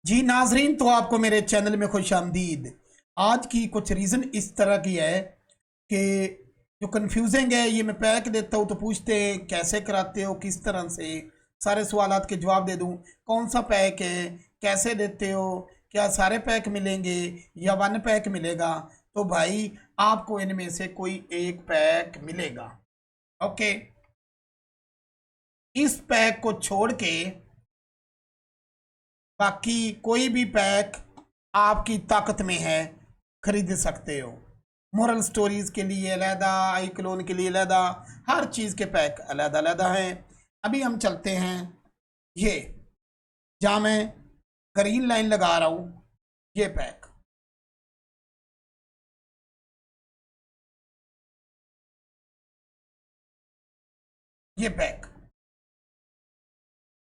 जी नाजरीन, तो आपको मेरे चैनल में खुश आमदीद। आज की कुछ रीज़न इस तरह की है कि जो कन्फ्यूजिंग है, ये मैं पैक देता हूँ तो पूछते हैं कैसे कराते हो, किस तरह से। सारे सवालात के जवाब दे दूँ। कौन सा पैक है, कैसे देते हो, क्या सारे पैक मिलेंगे या वन पैक मिलेगा। तो भाई आपको इनमें से कोई एक पैक मिलेगा। ओके, इस पैक को छोड़ के बाकी कोई भी पैक आपकी ताकत में है, खरीद सकते हो। मोरल स्टोरीज के लिए अलहदा, आई क्लोन के लिए अलहदा, हर चीज़ के पैक अलहदा अलहदा हैं। अभी हम चलते हैं ये जहाँ मैं ग्रीन लाइन लगा रहा हूँ, ये पैक। ये पैक,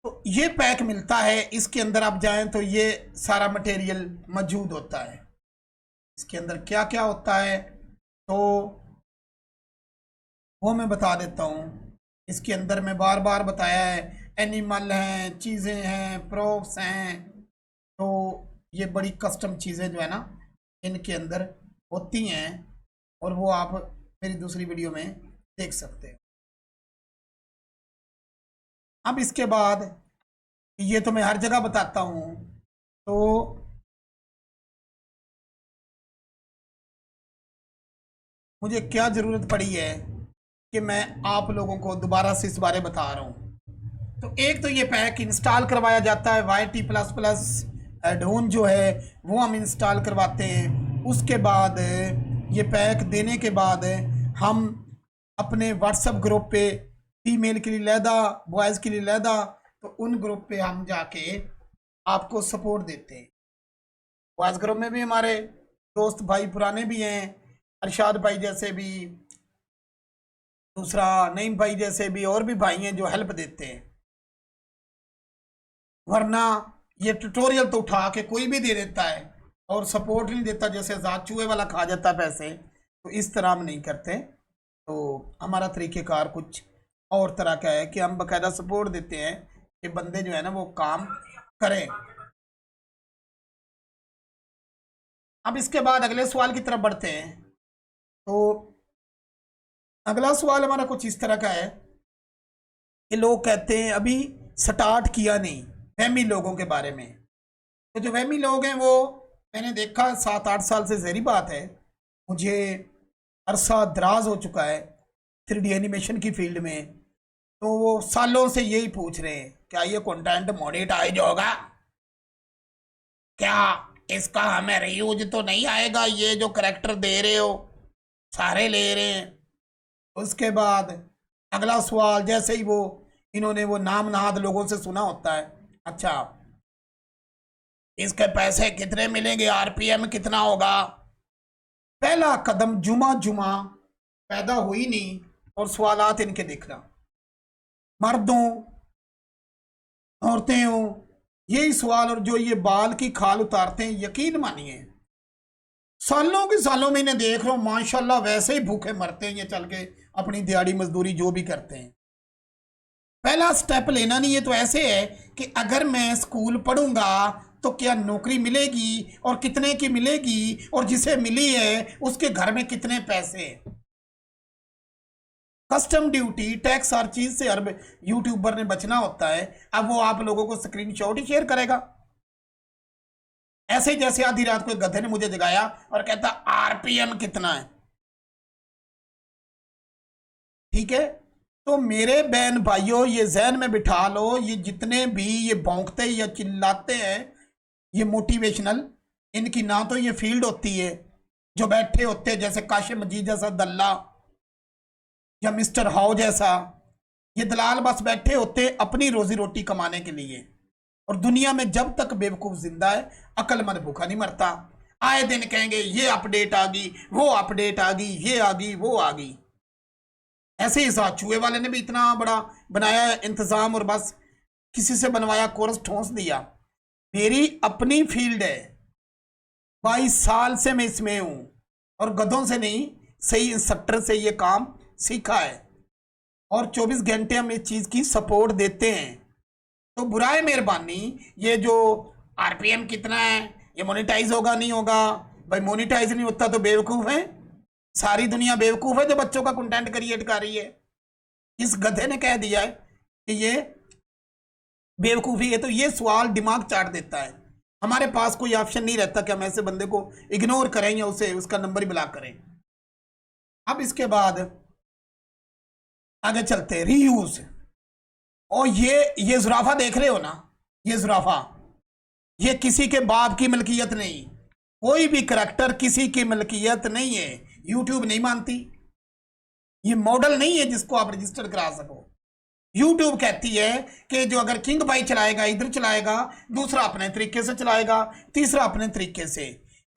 तो ये पैक मिलता है। इसके अंदर आप जाएं तो ये सारा मटेरियल मौजूद होता है। इसके अंदर क्या क्या होता है तो वो मैं बता देता हूँ। इसके अंदर मैं बार बार बताया है, एनिमल हैं, चीज़ें हैं, प्रोप्स हैं। तो ये बड़ी कस्टम चीज़ें जो है ना, इनके अंदर होती हैं, और वो आप मेरी दूसरी वीडियो में देख सकते हो। अब इसके बाद ये तो मैं हर जगह बताता हूँ, तो मुझे क्या ज़रूरत पड़ी है कि मैं आप लोगों को दोबारा से इस बारे बता रहा हूँ। तो एक तो ये पैक इंस्टॉल करवाया जाता है, YT++ एडोन जो है वो हम इंस्टॉल करवाते हैं। उसके बाद ये पैक देने के बाद हम अपने व्हाट्सएप ग्रुप पे, फीमेल के लिए लहदा, बॉयज़ के लिए लहदा, तो उन ग्रुप पे हम जाके आपको सपोर्ट देते हैं। बॉयज़ ग्रुप में भी हमारे दोस्त भाई पुराने भी हैं, अरशाद भाई जैसे भी, दूसरा नईम भाई जैसे भी, और भी भाई हैं जो हेल्प देते हैं। वरना ये ट्यूटोरियल तो उठा के कोई भी दे देता है और सपोर्ट नहीं देता, जैसे आजाद चूहे वाला खा जाता है पैसे। तो इस तरह हम नहीं करते। तो हमारा तरीक़ेकार कुछ और तरह का है कि हम बाकायदा सपोर्ट देते हैं कि बंदे जो है ना वो काम करें। अब इसके बाद अगले सवाल की तरफ बढ़ते हैं। तो अगला सवाल हमारा कुछ इस तरह का है कि लोग कहते हैं अभी स्टार्ट किया नहीं, वहमी लोगों के बारे में। तो जो वहमी लोग हैं वो मैंने देखा 7-8 साल से, जहरी बात है, मुझे अरसा दराज हो चुका है 3D एनिमेशन की फील्ड में। तो वो सालों से यही पूछ रहे हैं क्या ये कंटेंट मोनेटाइज होगा, क्या इसका हमें रीयूज तो नहीं आएगा, ये जो करेक्टर दे रहे हो सारे ले रहे हैं। उसके बाद अगला सवाल, जैसे ही वो इन्होंने वो नाम नहाद लोगों से सुना होता है, अच्छा इसके पैसे कितने मिलेंगे, RPM कितना होगा। पहला कदम जुमा जुमा पैदा हुई नहीं और सवालात इनके दिखना, मर्दों औरतें हो, यही सवाल। और जो ये बाल की खाल उतारते हैं, यकीन मानिए सालों के सालों में इन्हें देख रहा हूं, माशाल्लाह वैसे ही भूखे मरते हैं ये चल के अपनी दिहाड़ी मजदूरी जो भी करते हैं। पहला स्टेप लेना नहीं है। तो ऐसे है कि अगर मैं स्कूल पढ़ूंगा तो क्या नौकरी मिलेगी और कितने की मिलेगी, और जिसे मिली है उसके घर में कितने पैसे। कस्टम ड्यूटी, टैक्स, हर चीज से हर यूट्यूबर ने बचना होता है। अब वो आप लोगों को स्क्रीनशॉट ही शेयर करेगा। ऐसे जैसे आधी रात को एक गधे ने मुझे जगाया और कहता RPM कितना है। ठीक है, तो मेरे बहन भाइयों ये जहन में बिठा लो, ये जितने भी ये भौंकते या चिल्लाते हैं, ये मोटिवेशनल, इनकी ना तो ये फील्ड होती है। जो बैठे होते हैं जैसे काशिम मजीद जैसा दल्ला या मिस्टर हाउ जैसा, ये दलाल बस बैठे होते अपनी रोजी रोटी कमाने के लिए। और दुनिया में जब तक बेवकूफ जिंदा है, अक्लमंद भूखा नहीं मरता। आए दिन कहेंगे ये अपडेट आ गई, वो अपडेट आ गई, ये आ गई, वो आ गई। ऐसे ही साथ चूहे वाले ने भी इतना बड़ा बनाया इंतजाम, और बस किसी से बनवाया, कोर्स ठोंस दिया। मेरी अपनी फील्ड है, 22 साल से मैं इसमें हूं, और गधों से नहीं, सही इंस्ट्रक्टर से ये काम सीखा है, और 24 घंटे हम इस चीज़ की सपोर्ट देते हैं। तो बुराए मेहरबानी ये जो आरपीएम कितना है, ये मोनेटाइज होगा नहीं होगा। भाई मोनेटाइज नहीं होता तो बेवकूफ है, सारी दुनिया बेवकूफ है जो बच्चों का कंटेंट क्रिएट कर रही है। इस गधे ने कह दिया है कि ये बेवकूफ़ी है, तो ये सवाल दिमाग चाट देता है। हमारे पास कोई ऑप्शन नहीं रहता कि हम ऐसे बंदे को इग्नोर करें या उसे उसका नंबर ही ब्लॉक करें। अब इसके बाद आगे चलते हैं, रीयूज। और ये जुराफा देख रहे हो ना, ये जुराफा, ये किसी के बाप की मलकियत नहीं, कोई भी करैक्टर किसी की मलकियत नहीं है, यूट्यूब नहीं मानती। ये मॉडल नहीं है जिसको आप रजिस्टर करा सको। यूट्यूब कहती है कि जो अगर किंग भाई चलाएगा इधर चलाएगा, दूसरा अपने तरीके से चलाएगा, तीसरा अपने तरीके से।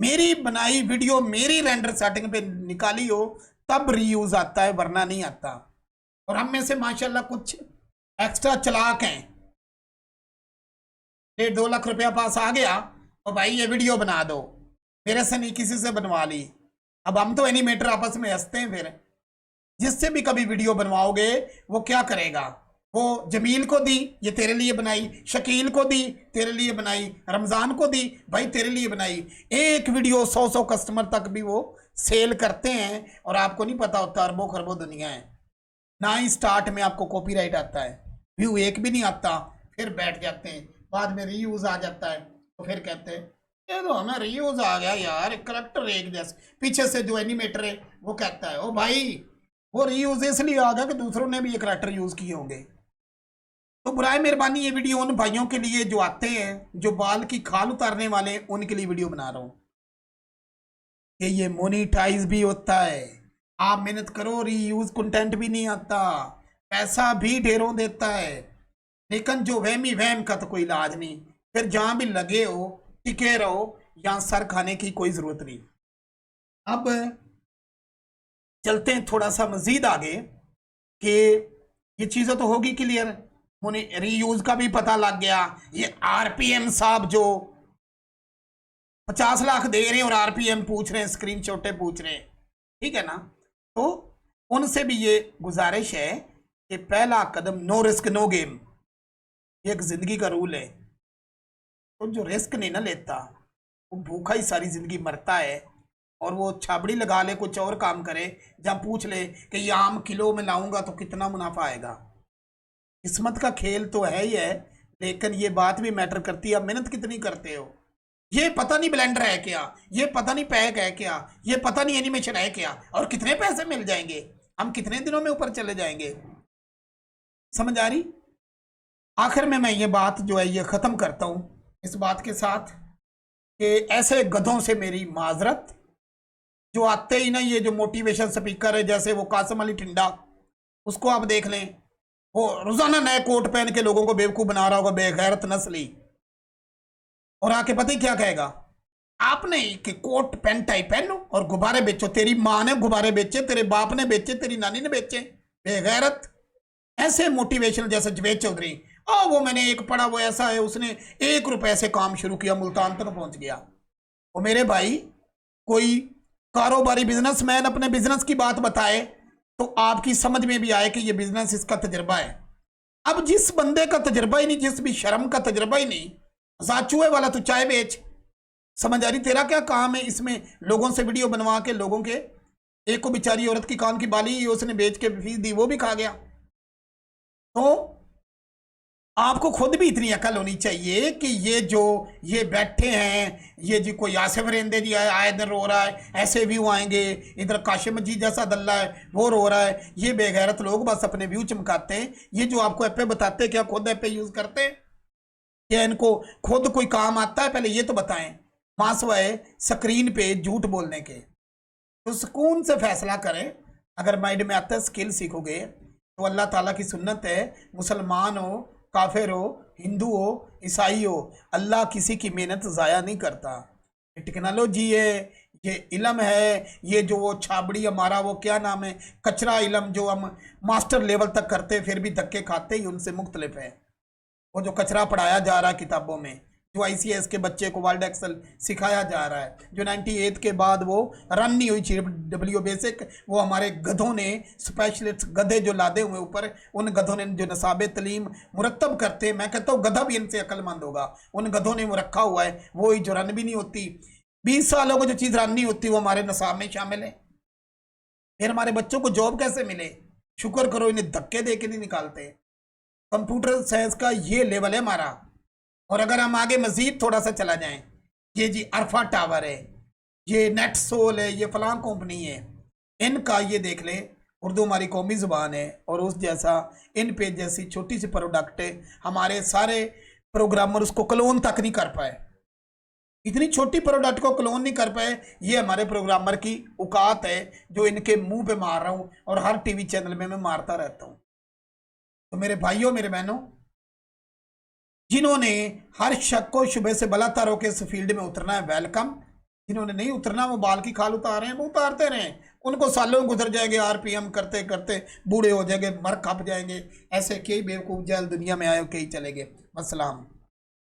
मेरी बनाई वीडियो मेरी रेंडर सेटिंग पे निकाली हो तब रीयूज आता है, वरना नहीं आता। और हम में से माशाल्लाह कुछ एक्स्ट्रा चलाक हैं, 1.5-2 लाख रुपया पास आ गया और भाई ये वीडियो बना दो, मेरे से नहीं किसी से बनवा ली। अब हम तो एनिमेटर आपस में हंसते हैं, फिर जिससे भी कभी वीडियो बनवाओगे वो क्या करेगा, वो जमील को दी ये तेरे लिए बनाई, शकील को दी तेरे लिए बनाई, रमज़ान को दी भाई तेरे लिए बनाई। एक वीडियो 100 कस्टमर तक भी वो सेल करते हैं और आपको नहीं पता होता अरबों खरबों दुनिया है। ना ही स्टार्ट में आपको कॉपीराइट आता है, व्यू एक भी नहीं आता, फिर बैठ जाते हैं, बाद में रीयूज आ जाता है तो फिर कहते हैं ये तो हमें रीयूज आ गया यार, करेक्टर एक जैसे। पीछे से जो एनिमेटर है वो कहता है ओ भाई वो रीयूज इसलिए आ गया कि दूसरों ने भी ये करेक्टर यूज किए होंगे। तो बुराए मेहरबानी ये वीडियो उन भाइयों के लिए जो आते हैं, जो बाल की खाल उतारने वाले हैं, उनके लिए वीडियो बना रहा हूं कि ये मोनिटाइज भी होता है। आप मेहनत करो, रीयूज कंटेंट भी नहीं आता, पैसा भी ढेरों देता है, लेकिन जो वहमी वहम का तो कोई इलाज नहीं। फिर जहां भी लगे हो टिके रहो, यहां सर खाने की कोई जरूरत नहीं। अब चलते हैं थोड़ा सा मजीद आगे कि ये चीज़ें तो होगी क्लियर, रीयूज का भी पता लग गया। ये आरपीएम साहब जो 50 लाख दे रहे हैं और आरपीएम पूछ रहे हैं, स्क्रीन शॉटें पूछ रहे हैं, ठीक है ना। तो उनसे भी ये गुजारिश है कि पहला कदम नो रिस्क नो गेम, ये एक जिंदगी का रूल है। तो जो रिस्क नहीं ना लेता वो भूखा ही सारी जिंदगी मरता है, और वो छाबड़ी लगा ले कुछ और काम करे, जहाँ पूछ ले कि ये आम किलो में लाऊंगा तो कितना मुनाफा आएगा। किस्मत का खेल तो है ही है, लेकिन ये बात भी मैटर करती है आप मेहनत कितनी करते हो। ये पता नहीं ब्लेंडर है क्या, ये पता नहीं पैक है क्या, ये पता नहीं एनिमेशन है क्या, और कितने पैसे मिल जाएंगे, हम कितने दिनों में ऊपर चले जाएंगे। समझ आ रही। आखिर में मैं ये बात जो है ये ख़त्म करता हूँ इस बात के साथ कि ऐसे गधों से मेरी माजरत, जो आते ही ना ये जो मोटिवेशन स्पीकर है जैसे वो कासम अली टिंडा, उसको आप देख लें, वो रोजाना नए कोट पहन के लोगों को बेवकूफ बना रहा होगा, बेगैरत नस्ली, और आके पता ही क्या कहेगा, आपने कि कोट पैंट टाई पहनो और गुब्बारे बेचो, तेरी माँ ने गुब्बारे बेचे, तेरे बाप ने बेचे, तेरी नानी ने बेचे, बेगैरत। ऐसे मोटिवेशनल जैसे जवेद चौधरी, वो मैंने एक पढ़ा वो ऐसा है, उसने 1 रुपए से काम शुरू किया मुल्तान तक पहुंच गया। वो मेरे भाई कोई कारोबारी बिजनेसमैन अपने बिजनेस की बात बताए तो आपकी समझ में भी आए कि ये बिजनेस इसका तजर्बा है। अब जिस बंदे का तजर्बा ही नहीं, जिस भी शर्म का तजर्बा ही नहीं, जाचुए वाला तो चाय बेच। समझ आ रही, तेरा क्या काम है इसमें लोगों से वीडियो बनवा के लोगों के, एक को बेचारी औरत की कान की बाली उसने बेच के फीस दी, वो भी खा गया। तो आपको खुद भी इतनी अकल होनी चाहिए कि ये बैठे हैं, ये जी कोई आसिफ रेंदे जी आए इधर रो रहा है, ऐसे व्यू आएंगे, इधर काशिम मजीद जैसा दल्ला है वो रो रहा है, ये बेगैरत लोग बस अपने व्यू चमकाते हैं। ये जो आपको ऐपे बताते हैं क्या खुद ऐपे यूज करते हैं, क्या इनको खुद कोई काम आता है, पहले ये तो बताएं। मासवाए स्क्रीन पे झूठ बोलने के, तो सुकून से फैसला करें। अगर माइंड में आता है स्किल सीखोगे तो अल्लाह ताला की सुन्नत है, मुसलमान हो काफिर हो, हिंदू हो, ईसाई हो, अल्लाह किसी की मेहनत ज़ाया नहीं करता। ये टेक्नोलॉजी है, ये इल्म है, ये जो वो छाबड़ी हमारा वो क्या नाम है, कचरा इल्म जो हम मास्टर लेवल तक करते फिर भी धक्के खाते ही उनसे मुख्तलिफ है। वो जो कचरा पढ़ाया जा रहा है किताबों में, जो आईसीएस के बच्चे को वर्ल्ड एक्सल सिखाया जा रहा है, जो 98 के बाद वो रन नहीं हुई डब्ल्यू बेसिक, वो हमारे गधों ने, स्पेशलिस्ट गधे जो लादे हुए ऊपर, उन गधों ने जो नसाब तलीम मुरतब करते हैं, मैं कहता हूँ गधा भी इनसे अक्लमंद होगा, उन गधों ने वो रखा हुआ है, वो ही जो रन भी नहीं होती। 20 सालों को जो चीज़ रन नहीं होती वो हमारे नसाब में शामिल है। फिर हमारे बच्चों को जॉब कैसे मिले? शुक्र करो इन्हें धक्के दे के नहीं निकालते। कंप्यूटर साइंस का ये लेवल है हमारा। और अगर हम आगे मजीद थोड़ा सा चला जाएं, ये जी अल्फा टावर है, ये नेटसोल है, ये फलां कंपनी है, इनका ये देख ले, उर्दू हमारी कौमी ज़ुबान है और उस जैसा इन पे जैसी छोटी सी प्रोडक्ट है, हमारे सारे प्रोग्रामर उसको क्लोन तक नहीं कर पाए। इतनी छोटी प्रोडक्ट को क्लोन नहीं कर पाए, ये हमारे प्रोग्रामर की औकात है जो इनके मुंह पे मार रहा हूँ और हर टीवी चैनल में मैं मारता रहता हूँ। तो मेरे भाइयों, मेरे बहनों, जिन्होंने हर शक को शुबह से बलातर होकर इस फील्ड में उतरना है, वेलकम। जिन्होंने नहीं उतरना, वो बाल की खाल उतार रहे हैं, वो उतारते रहें, उनको सालों गुजर जाएंगे आरपीएम करते करते, बूढ़े हो जाएंगे, मर खप जाएंगे। ऐसे कई बेवकूफ़ जैल दुनिया में आए, कई चले गए। अस्सलाम।